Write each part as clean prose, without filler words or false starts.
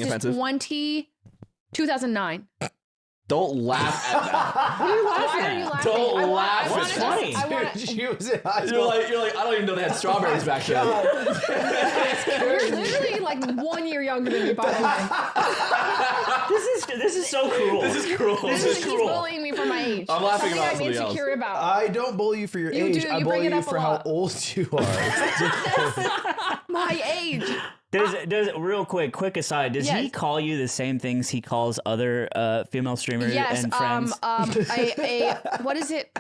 nothing offensive. 2009. Don't laugh at that. What are you laughing at? Don't laugh at Dude, she was in high school. You're like, I don't even know they had strawberries back then. You're literally like 1 year younger than me, by the way. This is so cruel. This is cruel. He's bullying me for my age. I'm laughing Something about I'm somebody insecure else. about. I don't bully you for your You age. do, I you bully bring it you up a for how lot. old you are. My age. Does real quick aside, does he call you the same things he calls other female streamers and friends? What is it?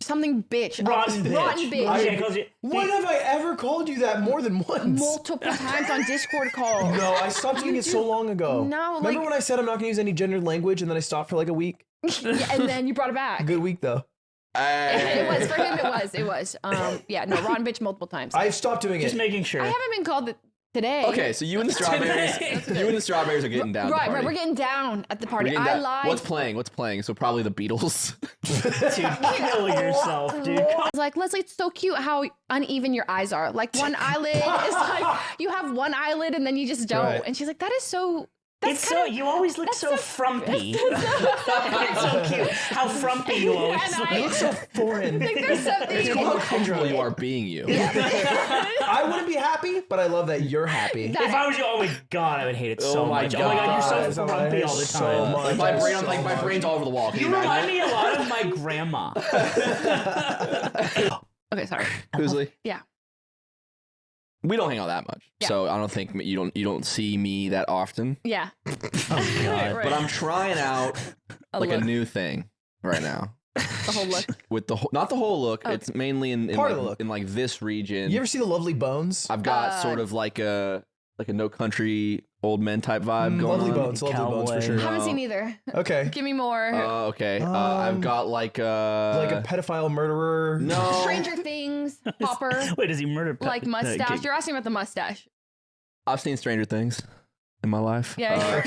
Something bitch. Rotten bitch. When have I ever called you that more than once? Multiple times on Discord calls. No, I stopped doing it so long ago. No, remember when I said I'm not going to use any gendered language and then I stopped for like a week? Yeah, and then you brought it back. Good week though. It was for him. It was. Yeah, no, rotten bitch multiple times. I've stopped doing it. Just making sure. I haven't been called today. Okay, so you and the strawberries are getting down. Right, at the party. we're getting down at the party. I lied. What's playing? So probably the Beatles. Dude, kill yourself, dude. I was like, Leslie, it's so cute how uneven your eyes are. Like one eyelid is like you have one eyelid and then you just don't. Right. And she's like, that is so. It's so you always look so frumpy. It's so cute. How frumpy you always look. You look so foreign. Like there's something. How comfortable you are being you. I wouldn't be happy, but I love that you're happy. If I was you, oh my god, I would hate it so my much. Oh my god, you're so God. frumpy all the So time. much. My brain's all over the wall. Can You you remind imagine? me a lot of my grandma. Okay, sorry. Who'sley? Yeah. We don't hang out that much, Yeah. so I don't think you don't see me that often. Yeah. Oh god. But I'm trying out like a look. new thing right now. The whole look. With not the whole look. Oh. It's mainly in Part of like, the look. in like this region. You ever see the Lovely Bones? I've got sort of like a No Country Old Men type vibe going Lovely on. Bones, Lovely Bones for Cowboy. sure. Haven't seen either. Okay. Give me more. Okay. I've got like Like a pedophile murderer. no. Stranger Things. Hopper. Wait, does he murder? Like mustache. You're asking about the mustache. I've seen Stranger Things in my life. Yeah.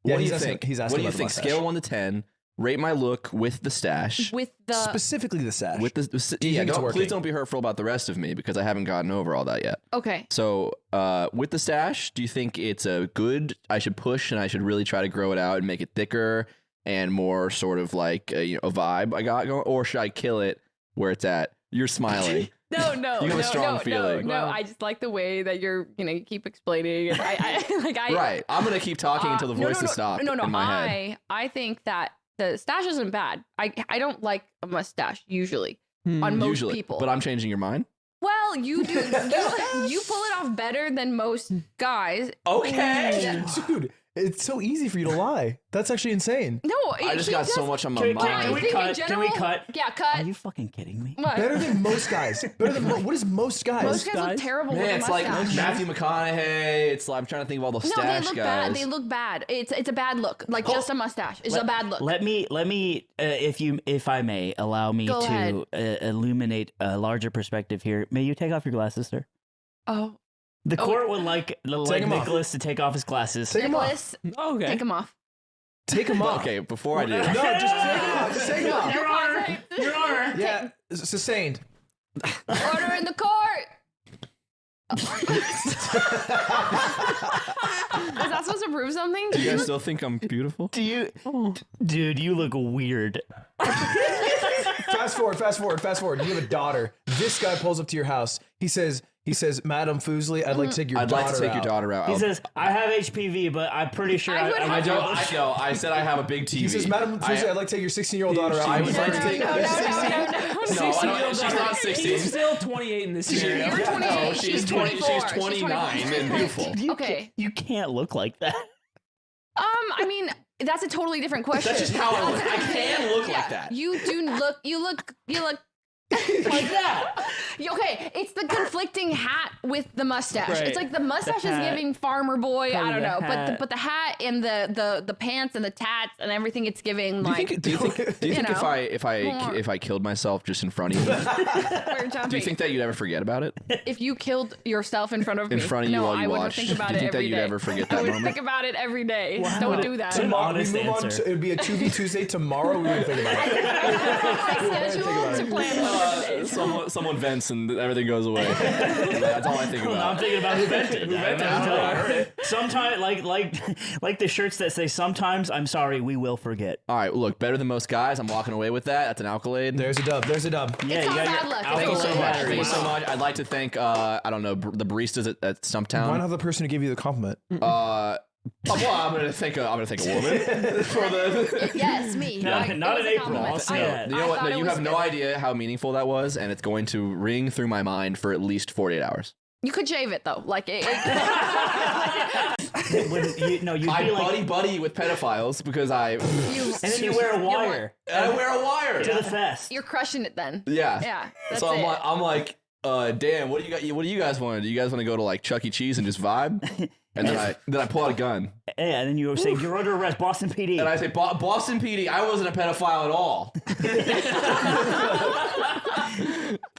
Yeah, What do he's you asking- think? he's asking What do you about the think? mustache. Scale 1 to 10. Rate my look with the stash. With the. Specifically the sash. With the you think it's please working? don't be hurtful about the rest of me because I haven't gotten over all that yet. Okay. So, with the stash, do you think it's a good? I should push and I should really try to grow it out and make it thicker and more sort of like a vibe I got going, or should I kill it where it's at? You're smiling. No, You have a strong feeling. No, I just like the way that you keep explaining. And I Right. I'm gonna keep talking until the voices stop in my head. I think that the stash isn't bad. I don't like a mustache usually on most Usually, people. but I'm changing your mind. Well, you do. You pull it off better than most guys. Okay. Dude, it's so easy for you to lie. That's actually insane. No, I just got so much on my Can mind. we think in cut? Can we general- cut? Yeah, cut. Are you fucking kidding me? What? Better than most guys. Better than what is most guys? Most guys look guys? terrible with Man, a it's like mustache. Matthew McConaughey. It's like I'm trying to think of all the No, they stash look guys. bad. They look bad. It's a bad look. Like just a mustache is a bad look. Let me, if I may, allow me Go to illuminate a larger perspective here. May you take off your glasses, sir? Oh, The court would like him off. Nicholas to take off his glasses. Take him off. Nicholas, Okay. take him off. Take him off. Okay, before I do, No, just take him off. Just take him off. Your Honor. Your Honor. Yeah, sustained. Order in the court. Was that supposed to prove something? do you guys still think I'm beautiful? Do you, dude? You look weird. Fast forward. You have a daughter. This guy pulls up to your house. He says, Madam Foosley, I'd like to take your I'd daughter like to take out. your daughter out. He says, "I have HPV, but I'm pretty sure I would I have- don't." I said I have a big TV. He says, Madam Foosley, I'd like to take your 16-year-old daughter out. I would He's like like, to take- No, No, I don't, she's not 16. He's still 28 in this scenario. You're 28. No, she's 20. 24. She's 29 and beautiful. Okay. You can't look like that. I mean, that's a totally different question. That's just how I look. I can look like that. You look Like that. okay, it's the conflicting hat with the mustache. Right. It's like the mustache is hat. giving farmer boy. Part I of don't the know, hat. but the hat and the pants and the tats and everything it's giving Do you like. think if more. I killed myself just in front of you, we're jumping. do you think that you'd ever forget about it? If you killed yourself in front of me, In front of you no, while you I would watched? think about Do you it think that every you'd day. ever forget I that would moment? think about it every day. Wow. Don't do that. Tomorrow, we honest move on answer. to, it would be a 2v Tuesday tomorrow. We would think about it. I schedule to plan. Someone vents and everything goes away. That's all I think about. I'm thinking about who vented. Sometimes, like the shirts that say "Sometimes I'm sorry, we will forget." All right, look, better than most guys. I'm walking away with that. That's an accolade. There's a dub. There's a dub. Yeah, It's you not got bad your luck. Thank you so It's much. okay. Thank you so much. I'd like to thank I don't know the baristas at Stumptown. Why not the person who gave you the compliment? Well, I'm gonna thank a woman for the. Yes, me. Not It in was a April. compliment. I'll say I- that. You know what? thought No, it you was have no good. idea how meaningful that was, and it's going to ring through my mind for at least 48 hours. You could shave it though. Like it You'd I be like, buddy with pedophiles because I and then you wear a wire wear a wire. to the fest. you're crushing it then. Yeah. Yeah. That's So it. I'm like, damn, what do you guys want? Do you guys want to go to like Chuck E. Cheese and just vibe? And then I pull out a gun Yeah, and then you say you're under arrest, Boston PD. and I say, Boston PD, I wasn't a pedophile at all.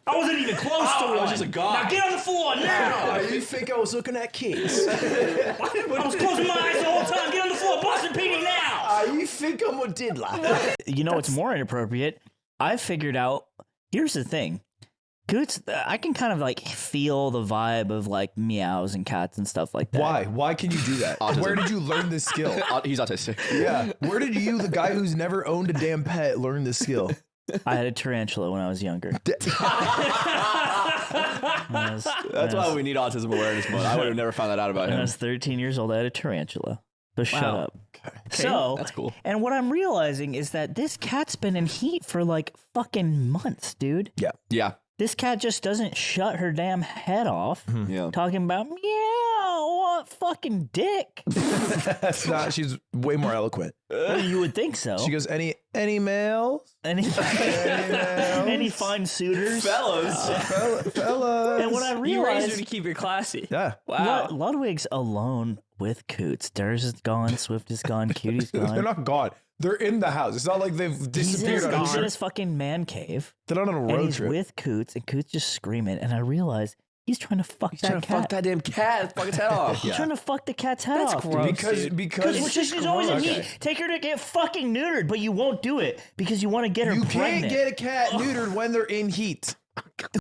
I wasn't even close to I one. was just a guy. Now get on the floor now. You think I was looking at kids? I was closing my eyes the whole time. Get on the floor, Boston PD now. You think I'm a diddler? You know what's more inappropriate? I figured out. Here's the thing. Coots, I can kind of like feel the vibe of like meows and cats and stuff like that. Why? Why can you do that? Autism. Where did you learn this skill? He's autistic. Yeah. Where did you, the guy who's never owned a damn pet, learn this skill? I had a tarantula when I was younger. That's why we need Autism Awareness Month. I would have never found that out about When I him. was 13 years old, I had a tarantula. So shut Wow. up. So That's cool. And what I'm realizing is that this cat's been in heat for like fucking months, dude. Yeah. This cat just doesn't shut her damn head off Yeah. talking about meow, what fucking dick. That's not, she's way more eloquent. Well, you would think so. She goes, any males? Any Any fine suitors? Fellas. Fellas. And what I You raised her realized, to keep it classy. Yeah. Wow. Ludwig's alone with Coots. Durs is gone, Swift is gone, Cutie's They're gone. not gone. They're in the house. It's not like they've He's disappeared on a in trip. his fucking man cave, They're not on a and road he's trip. with Coots, and Coots just screaming. And I realized he's trying to fuck that cat. that damn cat. Fuck its head off. He's trying to fuck the cat's head off. gross. because Because she's always in heat. Take her to get fucking neutered, but you won't do it because you want to get her you pregnant. can't get a cat neutered when they're in heat.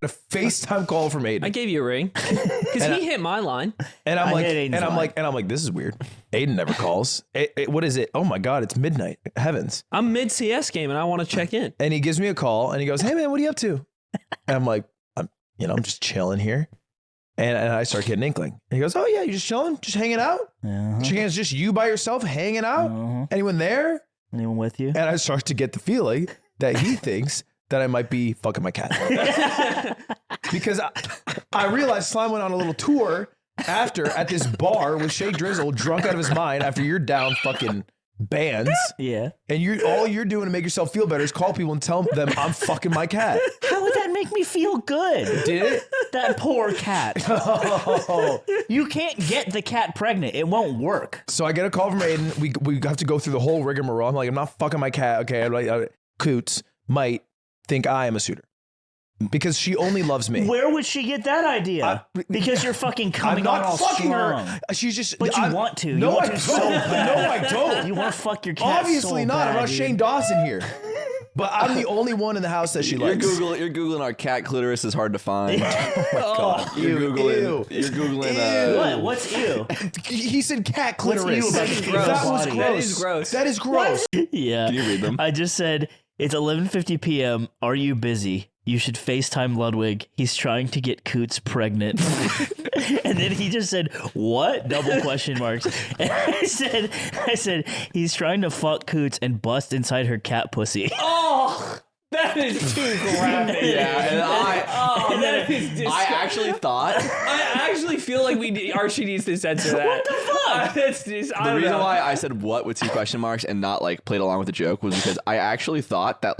A FaceTime call from Aiden. I gave you a ring because he hit my line. And I'm I like, hit Aiden's line. I'm like, this is weird. Aiden never calls. What is it? Oh my God, it's midnight. Heavens. I'm mid CS game and I want to check in. And he gives me a call and he goes, hey man, what are you up to? And I'm like, I'm just chilling here. And I start getting inkling. And he goes, oh yeah, you just chilling? Just hanging out? Uh-huh. Chance, just you by yourself hanging out? Uh-huh. Anyone there? Anyone with you? And I start to get the feeling that he thinks that I might be fucking my cat. Because I realized Slime went on a little tour after at this bar with Shay Drizzle, drunk out of his mind after you're down fucking bands. Yeah. And all you're doing to make yourself feel better is call people and tell them I'm fucking my cat. How would that make me feel good? Did it? That poor cat. Oh. You can't get the cat pregnant. It won't work. So I get a call from Aiden. We have to go through the whole rigmarole. I'm like, I'm not fucking my cat. Okay. I'm like, Coots might think I am a suitor because she only loves me. Where would she get that idea? Because you're fucking I'm coming not on all fucking strong. her. She's just. But you want to. No, You want I to don't. so bad. No, I don't. You want to fuck your cat Obviously so not. bad, I'm not dude. Shane Dawson here. But I'm the only one in the house that she You're likes. Googling our cat clitoris is hard to find. God. You're Ew, Googling. ew. You're Googling. What? What's ew? He said cat What's clitoris. ew about the gross. That was body? gross. That is gross. That is gross. Yeah. Can you read them? I just said, it's 11:50 p.m. Are you busy? You should FaceTime Ludwig. He's trying to get Coots pregnant. And then he just said, what? Double question marks. And I said, he's trying to fuck Coots and bust inside her cat pussy. Oh, that is too graphic. Yeah, and that is disgusting. I actually thought I actually feel like Archie needs to censor that. What the fuck? That's just, I the don't reason know. why I said what with two question marks and not like played along with the joke was because I actually thought that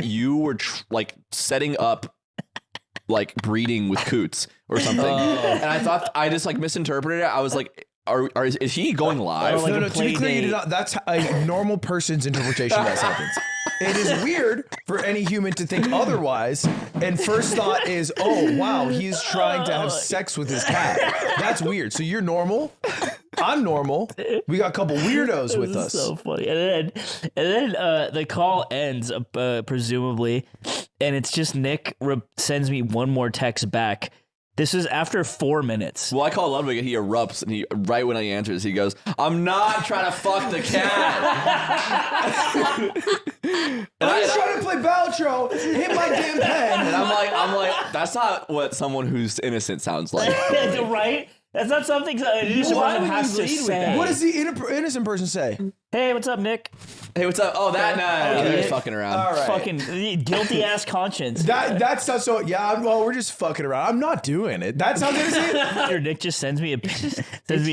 you were like setting up like breeding with Coots or something, and I thought I just like misinterpreted it. I was like, is he going live? Like No, a to be play clear, you date. did not, that's a normal person's interpretation of that sentence. It is weird for any human to think otherwise. And first thought is, oh, wow, he's trying to have sex with his cat. That's weird. So you're normal. I'm normal. We got a couple weirdos with us. So funny. And then the call ends, presumably, and it's just Nick sends me one more text back. This is after 4 minutes. Well, I call Ludwig and he erupts, and right when he answers, he goes, "I'm not trying to fuck the cat." I'm just trying to play Baltro, hit my damn pen. And I'm like, that's not what someone who's innocent sounds like. Right? That's not something an innocent person has to say. What does the innocent person say? Hey, what's up, Nick? Hey, what's up? Oh, that night. Okay. They're just fucking around. All right. Fucking guilty ass conscience. That's not so. Yeah, well, we're just fucking around. I'm not doing it. That sounds innocent. Or Nick just sends me a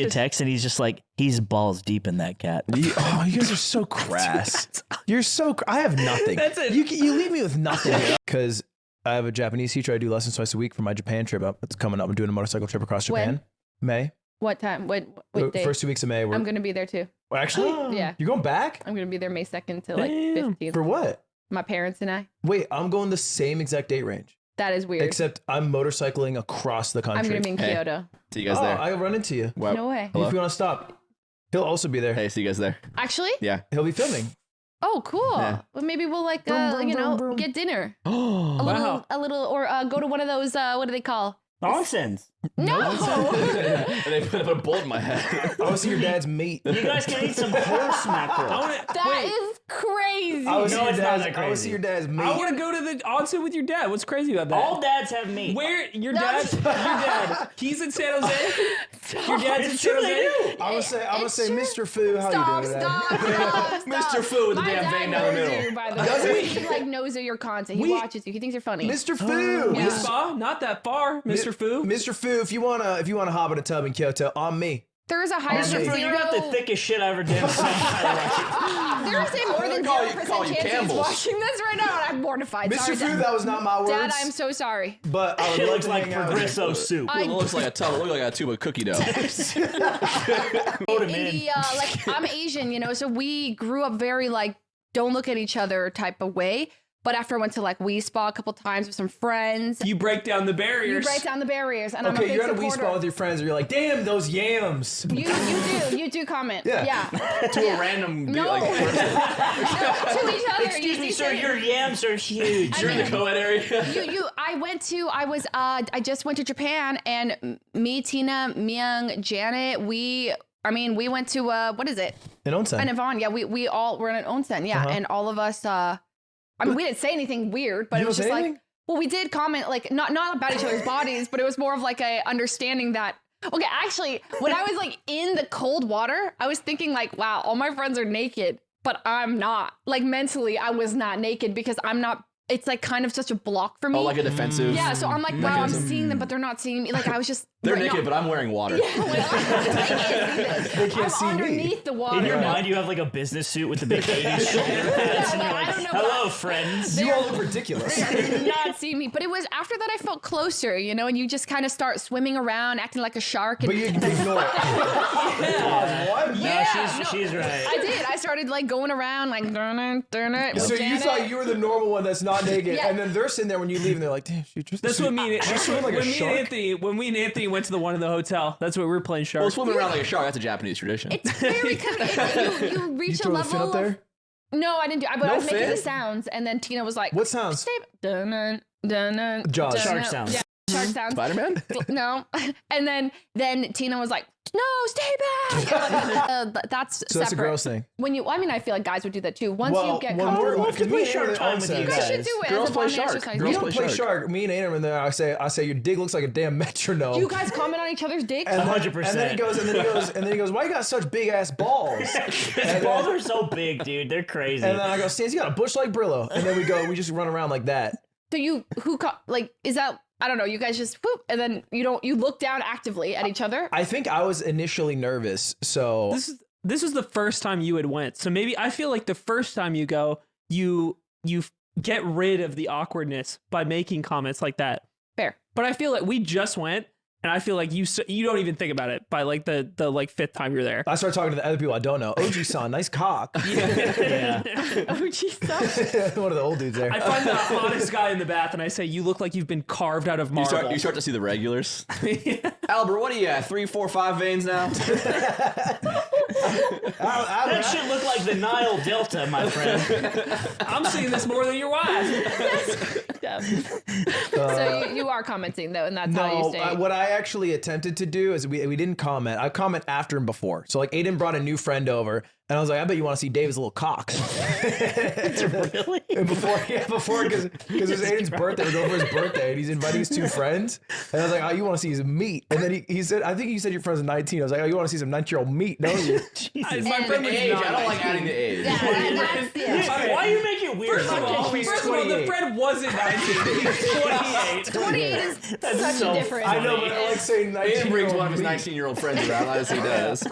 text, and he's just like, he's balls deep in that cat. You guys are so crass. You're so. I have nothing. That's it. You leave me with nothing. Because I have a Japanese teacher. I do lessons twice a week for my Japan trip. It's coming up. I'm doing a motorcycle trip across Japan. When? May. What time? What day? First 2 weeks of May. I'm gonna be there too. Well, actually, Yeah, you're going back I'm gonna be there May 2nd to like Damn. 15th. for what? My parents and I. Wait, I'm going the same exact date range. That is weird. Except I'm motorcycling across the country. I'm gonna be in Hey. Kyoto. See you guys Oh, there. I'll run into you. Wow. No way. Hello? If you want to stop, he'll also be there. Hey, see you guys there. Actually? Yeah. He'll be filming. Oh, cool. Yeah. Well, maybe we'll like Vroom, vroom, vroom. get dinner. Oh. A little, or go to one of those. What do they call? Nonsense. No. And they put a bullet in my head. I want to see your dad's mate. You guys can eat some horse mackerel. That is crazy. I want to see No, your it's not dad's. that I want to crazy. see your dad's mate. I want to go to the onsen with your dad. What's crazy about that? All dads have meat. Where your That's- dad? He's in San Jose. Your dad's in It's San true, they Jose. do. I'm gonna say, true. Mr. Fu, how Stop, you doing today? stop. Mr. Fu with the My damn dad vein down the knows middle. You, by the way. Does he? He like knows your content. He We- watches you. He thinks you're funny. Mr. Fu. Yeah. WiSpa, not that far, Mr. Fu. Mr. Fu, if you wanna hop in a tub in Kyoto, on me. There is a higher Mr. chance Fu, that You're not the thickest shit I ever did. There is a more than Call you 0% chance he's Campbell's. watching this right now, and I'm mortified. Mr. Sorry, Fu, Dad. that was not my words. Dad, I'm so sorry. But I would It love looks to like hang out with you. Progresso soup. It looks like a tub. It looks like a tube of cookie dough. In the, like, I'm Asian, so we grew up very like don't look at each other type of way. But after I went to like WiSpa a couple times with some friends, You break down the you barriers. break down the barriers, and I'm a Okay, big you're at a supporter. WiSpa with your friends, and you're like, damn, those yams. You do comment. Yeah. To a random No. like person. To each other. Excuse You me, do sir. say- Your yams are huge. You're in the co-ed area. I just went to Japan, and me, Tina, Myung, Janet, we went to what is it? An onsen. An Yvonne. Yeah, we all were in an onsen. Yeah, and all of us. We didn't say anything weird, but You it was don't just say like, anything? well, we did comment like not about each other's bodies, but it was more of like a understanding that. Okay, actually, when I was like in the cold water, I was thinking like, wow, all my friends are naked, but I'm not. Like mentally, I was not naked because I'm not. It's like kind of such a block for me. Oh, like a defensive. Yeah, so I'm like, wow, I'm mechanism. seeing them, but they're not seeing me. Like I was just. They're right, naked, no. but I'm wearing water. They can't I'm see me. underneath the water. In your mind, you have like a business suit with the big 80s shoulder pads, and you're I like, don't know "Hello, friends." You all look ridiculous. They did not see me, but it was after that I felt closer, and you just kind of start swimming around, acting like a shark. And But you ignore it. What? yeah, She's right. I did. I started like going around, like it. So you thought you were the normal one that's not naked, Yeah. and then they're sitting there when you leave, and they're like, "Damn, she just." That's what me. She's swimming like a when me and shark. Anthony, when we and Anthony went to the one in the hotel, that's what we were playing shark. Well, swimming around like a shark, that's a Japanese tradition. It's very you reach You a throw the fin level up there. of. No, I didn't do. But I No was making fin? the sounds, and then Tina was like, What sounds? "Stay, dun dun Jaws. Shark sounds. Yeah, shark sounds. Spider-Man? No, and then Tina was like, "No, stay back." That's So that's a separate. girl's thing. I feel like guys would do that too. Once Well, you get when comfortable, we're Love to me play and shark Aaron time with onsen, you you guys. should do it. Girls as a play bonding shark. exercise. We Girls don't play play shark. Me and Aaron in there. I say your dig looks like a damn metronome. You guys comment on each other's dicks. And then- 100%. And then he goes, why you got such big ass balls? His balls are so big, dude. They're crazy. And then I go, Stans, you got a bush like Brillo. And then we just run around like that. So is that, I don't know, you guys just whoop, and then you look down actively at each other. I think I was initially nervous, so This was the first time you had went, so maybe I feel like the first time you go, you get rid of the awkwardness by making comments like that. Fair. But I feel like we just went, and I feel like you don't even think about it by like the like 5th time you're there. I start talking to the other people I don't know. OG-san, nice cock. Yeah. Oh, geez. One of the old dudes there. I find the hottest guy in the bath, and I say, "You look like you've been carved out of marble." You start to see the regulars. Albert, what are you at? 3, 4, 5 veins now? That should look like the Nile Delta, my friend. I'm seeing this more than your wife. So you are commenting though, and that's how you stay. What I actually attempted to do is we didn't comment. I comment after and before. So like Aiden brought a new friend over, and I was like, I bet you want to see David's little cock. Really? And before because it's Aiden's birthday, we're going for his birthday, and he's inviting his 2 friends. And I was like, oh, you want to see his meat? And then he said, I think you said your friend's 19. I was like, oh, you want to see some 19-year-old meat, don't you? My friend was Age. not I don't like adding the age. Why you make it weird? First of all, the friend wasn't 19. He's 28. 28 is such so a difference. I know, but I like saying 19. Aiden brings one of his 19-year-old friends around, as he does.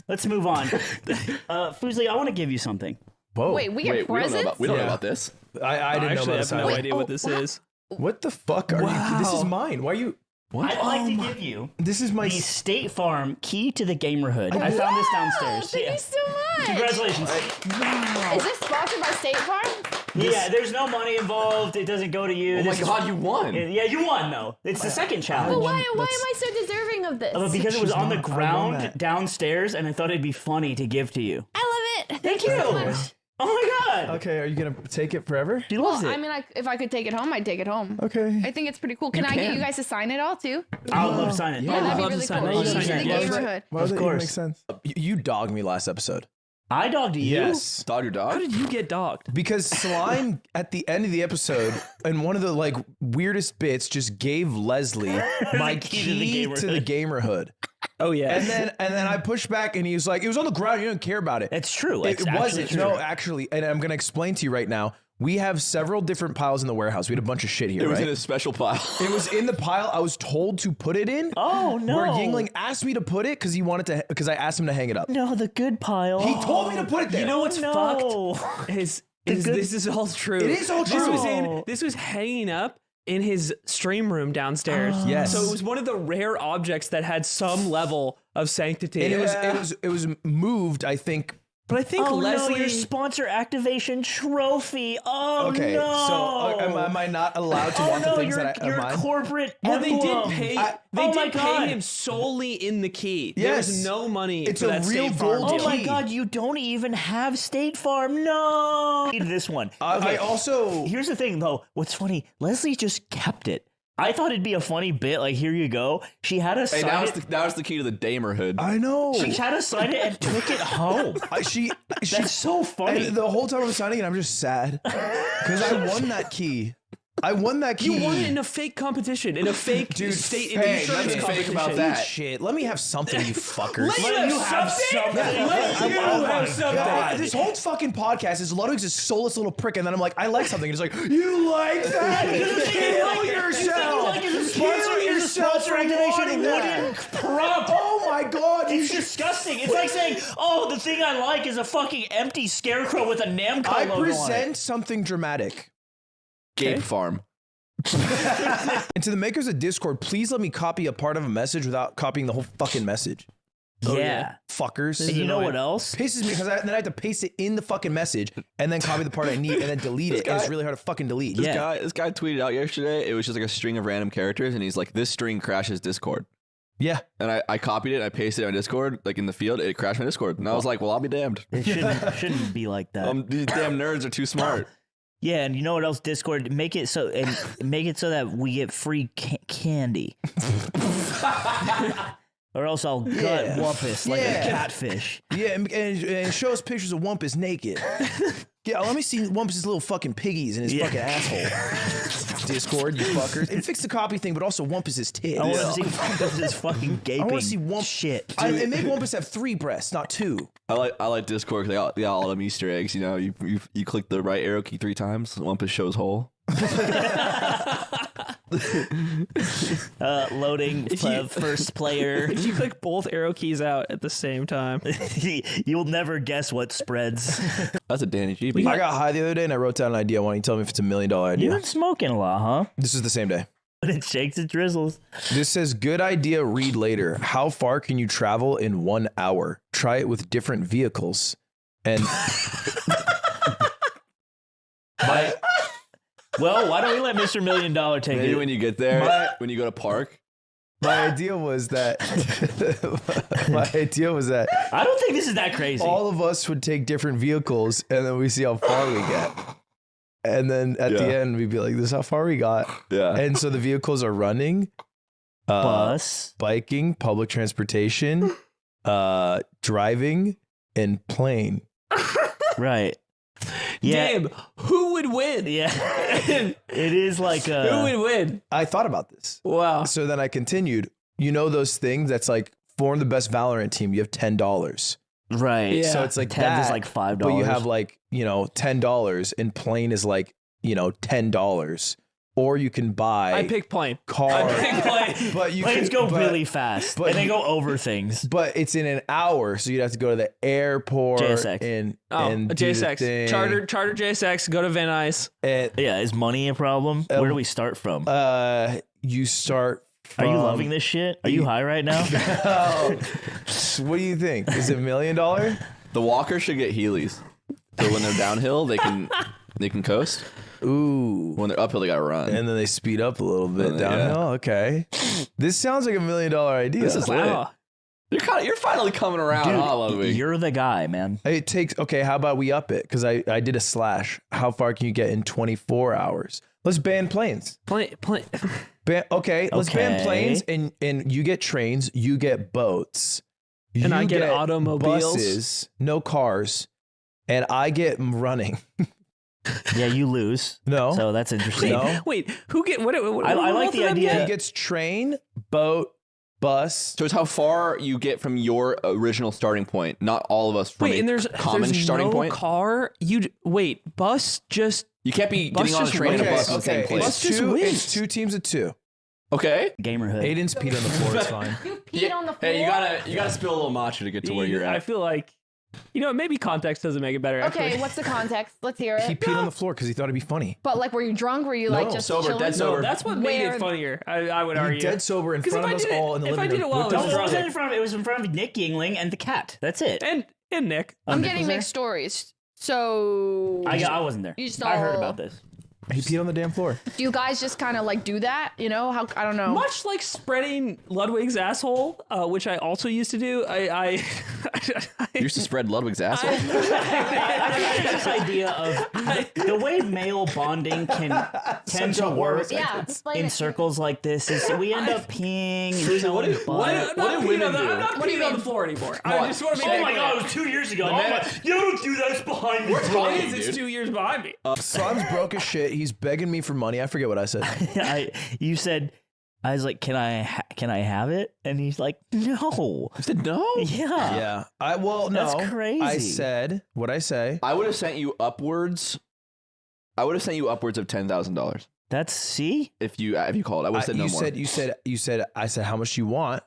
Let's move on. Fuslie, I want to give you something. Whoa. Wait, we get Wait, presents? we don't know about this. I didn't know Actually, I about have no this. idea what this is. What the fuck are you? This is mine. Why are you? I'd like to give you This is my. the State Farm key to the gamerhood. I found this downstairs. Thank you so much. Congratulations. Is this sponsored by State Farm? Yeah, there's no money involved. It doesn't go to you. Oh my This is- God, you won. Yeah, you won, though. It's the second But challenge. why am I so deserving of this? Because it was on the not- I won ground that. downstairs, and I thought it'd be funny to give to you. I love it. Thank you. so much. Oh my God. Okay, are you gonna take it forever? She loves Well, it. I mean, if I could take it home, I'd take it home. Okay. I think it's pretty cool. Can I get you guys to sign it all too? I would love to sign it. Yeah, that'd I'd be love to really sign cool. it. I'll Key to sign the it. gamerhood. Why does that even course. make sense? You dogged me last episode. I dogged you. Yes. Dog your dog? How did you get dogged? Because Slime at the end of the episode, in one of the like weirdest bits, just gave Leslie my key to the gamerhood. Oh yeah. And then I pushed back, and he was like, "It was on the ground. You didn't care about it." It's true. It It's wasn't. actually No, true. actually, and I'm gonna explain to you right now. We have several different piles in the warehouse. We had a bunch of shit here, It was right? in a special pile. It was in the pile I was told to put it in. Oh, no. Where Yingling asked me to put it because he wanted to, because I asked him to hang it up. No, the good pile. He told me to put it there. You know what's no. fucked? This is all true. It is all true. This was hanging up in his stream room downstairs. Yes. So it was one of the rare objects that had some level of sanctity. And it was moved, I think. but I think Oh Leslie. no, your sponsor activation trophy. Oh Okay, no. so am I not allowed to Oh want the no, things your, that are your mine? corporate Well, they did emblem. pay. I- They Oh my did pay God. him solely in the key. Yes. There was no money It's for a that real State Farm gold deal. Oh my key. God, you don't even have State Farm. No. This one. I also. Here's the thing, though. What's funny? Leslie just kept it. I thought it'd be a funny bit. Like, here you go. She had us Hey, sign that was the key to the Damerhood. I know. She had us sign it and took it home. She That's so funny. and the whole time I'm signing it, I'm just sad because I won that key. I won that key. You won it in a fake competition, in a fake Dude, state hey, insurance nothing competition. fake about that. Shit, let me have something, you fuckers. Let you have something. Let you have something. God, this whole fucking podcast is Ludwig's a soulless little prick, and then I'm like, I like something. And it's like, you like that? Kill yourself. Like, is a sponsor, Kill is a yourself sponsor for activation wanting wooden that. prop. Oh my god, you It's should. disgusting. It's like saying, "Oh, the thing I like is a fucking empty scarecrow with a Namco I logo on it." present something dramatic. Gabe Farm. And to the makers of Discord, please let me copy a part of a message without copying the whole fucking message. Yeah. Fuckers. And you know annoying. what else? Pisses me because then I have to paste it in the fucking message and then copy the part I need and then delete it. And it's really hard to fucking delete. Yeah. This guy tweeted out yesterday. It was just like a string of random characters, and he's like, "This string crashes Discord." Yeah. And I copied it, I pasted it on Discord, like in the field, it crashed my Discord. And I was like, well, I'll be damned. It shouldn't be like that. These damn nerds are too smart. Yeah, and you know what else? Discord make it so that we get free candy, or else I'll gut wumpus like a catfish. Yeah, and show us pictures of Wumpus naked. Yeah, let me see Wumpus's little fucking piggies in his fucking asshole. Discord, you fuckers. And fix the copy thing, but also Wumpus's tits. I want to see Wumpus's fucking gaping. I want to see shit. And make Wumpus have 3 breasts, not 2. I like Discord because they got all them Easter eggs. You know, you click the right arrow key 3 times, Wumpus shows hole. Loading first player. If you click both arrow keys out at the same time. You'll never guess what spreads. That's a Danny G. I got high the other day and I wrote down an idea. Why don't you tell me if it's $1 million idea? You've been smoking a lot, huh? This is the same day. When it shakes, it drizzles. This says, good idea, read later. How far can you travel in 1 hour? Try it with different vehicles. And Well, why don't we let Mr. $1 Million take Maybe it? when you get there, when you go to park. my idea was that I don't think this is that crazy. all of us would take different vehicles and then we see how far we get. And then at the end, we'd be like, this is how far we got. Yeah. And so the vehicles are running, Bus. biking, public transportation, driving, and plane. Right. Yeah. Gabe, who would win? Yeah. It is like Who would win? I thought about this. Wow. So then I continued. You know those things that's like, form the best Valorant team, you have $10. right. Yeah. So it's like 10 that, is like $5. but you have like, $10 and plane is like, $10. Or you can buy I pick plane. car. I pick plane. But you planes can, go really fast, but and they you- go over things. But it's in an hour, so you'd have to go to the airport JSX. and Oh, and a do the JSX. thing. Charter JSX, go to Van Nuys. And, Yeah, is money a problem? Where do we start from? you start. Are you loving this shit? Are you high right now? What do you think? Is it $1 million? The walkers should get Heelys. So when they're downhill, they can coast. Ooh. When they're uphill, they gotta run. And then they speed up a little bit Yeah. downhill. Okay. This sounds like $1 million idea. This is lit. Wow. You're finally coming around, huh, Ludwig? You're the guy, man. It takes, okay, how about we up it? Because I did a slash. How far can you get in 24 hours? Let's ban planes. Plane. Okay, let's ban Okay. planes and you get trains, you get boats. And I you get automobiles. buses, no cars, and I get running. Yeah, you lose. No. So that's interesting. No. Wait, who get what? I like the idea. He gets train, boat, bus. So it's how far you get from your original starting point. Not all of us from Wait, a and there's starting no point. car. Bus just. You can't be Bus getting on a just train and a wins. bus in the same place. Bus just two, wins. it's 2 teams of 2. Okay. Gamerhood. Aiden's peed on the floor. It's fine. You peed on the floor. Hey, you gotta spill a little matcha to get to where you're I at. feel like, maybe context doesn't make it better. Okay, actually. what's the context? Let's hear He it. peed on the floor because he thought it'd be funny. But like, were you drunk? Were you like No, just sober, chilling? dead sober. No, that's what made Where- it funnier. I would He argue. dead sober in 'Cause front if of I us did it- all in the if I living did room. it while I Whipped was out No, it his drunk. wasn't dick. in front of. It was in front of Nick Yingling and the cat. That's it. And Nick. I'm Nick getting was there? mixed stories. So I wasn't there. You just I heard all- about this. He peed on the damn floor. do you guys just kind of like do that? How I don't know. Much like spreading Ludwig's asshole, which I also used to do. I You used to spread Ludwig's asshole. I think there's this idea of the way male bonding can tend to work Yeah, explain in it. circles like this is we end up peeing and Seriously, what showing do- butt. what I'm do not women do? I'm not What do you peeing on mean? the floor anymore. on. I just want to make Oh that my clear. god, it was 2 years ago. man- You don't do that. It's behind me. Why is dude. this 2 years behind me? Son's broke as shit. He's begging me for money. I forget what I said. You said, I was like, can I have it? And he's like, no. I said no. Yeah. Yeah. No. That's crazy. I said, what'd I say? I would have sent you upwards. I would have sent you upwards of $10,000 That's see. if you called. I would have said no you more. said, I said, how much do you want?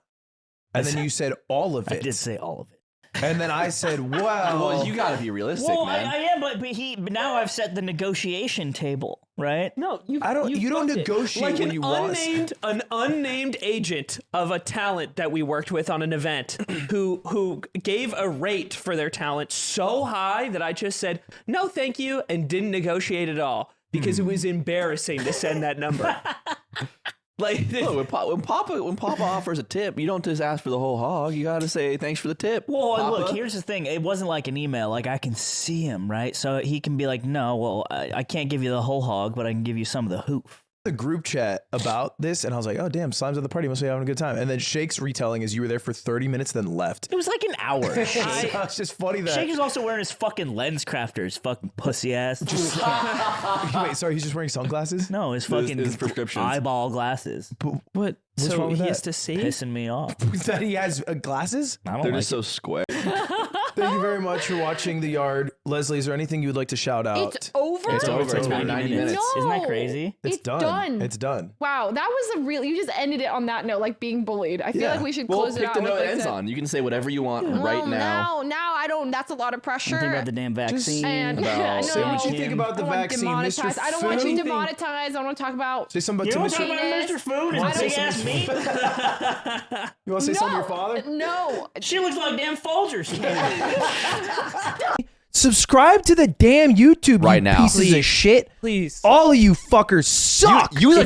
And then you said all of I it. did say all of it. And then I said, well, well, you got to be realistic, Well, man. I am, but now I've set the negotiation table, right? No, you don't fucked it. negotiate like when an you want. an unnamed agent of a talent that we worked with on an event who gave a rate for their talent so high that I just said no, thank you, and didn't negotiate at all because it was embarrassing to send that number. Like, Look, when Papa offers a tip, you don't just ask for the whole hog. You got to say thanks for the tip. Well, Papa. look, here's the thing. It wasn't like an email. Like, I can see him, right? So he can be like, no, well, I can't give you the whole hog, but I can give you some of the hoof. the group chat about this, and I was like, oh, damn, Slime's at the party. Must be having a good time. And then Shake's retelling is you were there for 30 minutes, then left. It was like an hour. So Shake. it's just funny that. Shake is also wearing his fucking lens crafters, fucking pussy ass. Wait, sorry, he's just wearing sunglasses? No, his fucking his prescriptions. eyeball glasses. what? What's So wrong with he that? has to see. Pissing me off. That he has glasses? I don't They're like just so square. Thank you very much for watching The Yard. Leslie, is there anything you would like to shout out? It's over. It's over. It's been 90 minutes. No. Isn't that crazy? It's done. It's done. Wow, that was a real. You just ended it on that note, like being bullied. I feel Yeah. like we should Well, close it pick out. the note with, it like, ends the- on. You can say whatever you want Well, right now. Now I don't. That's a lot of pressure. Think about the damn vaccine. And About- Say what you no. think about the I want vaccine, Mr. demonetized. I don't want you Fu. demonetized. I want to talk about. Say something You about want to to talk Mr. about Mr. Food and Wanna his say big ass something- meat? You want to say something to your father? No. She looks like damn Folgers. Subscribe to the damn YouTube Right you now. pieces of shit. Please. All of you fuckers suck. Use a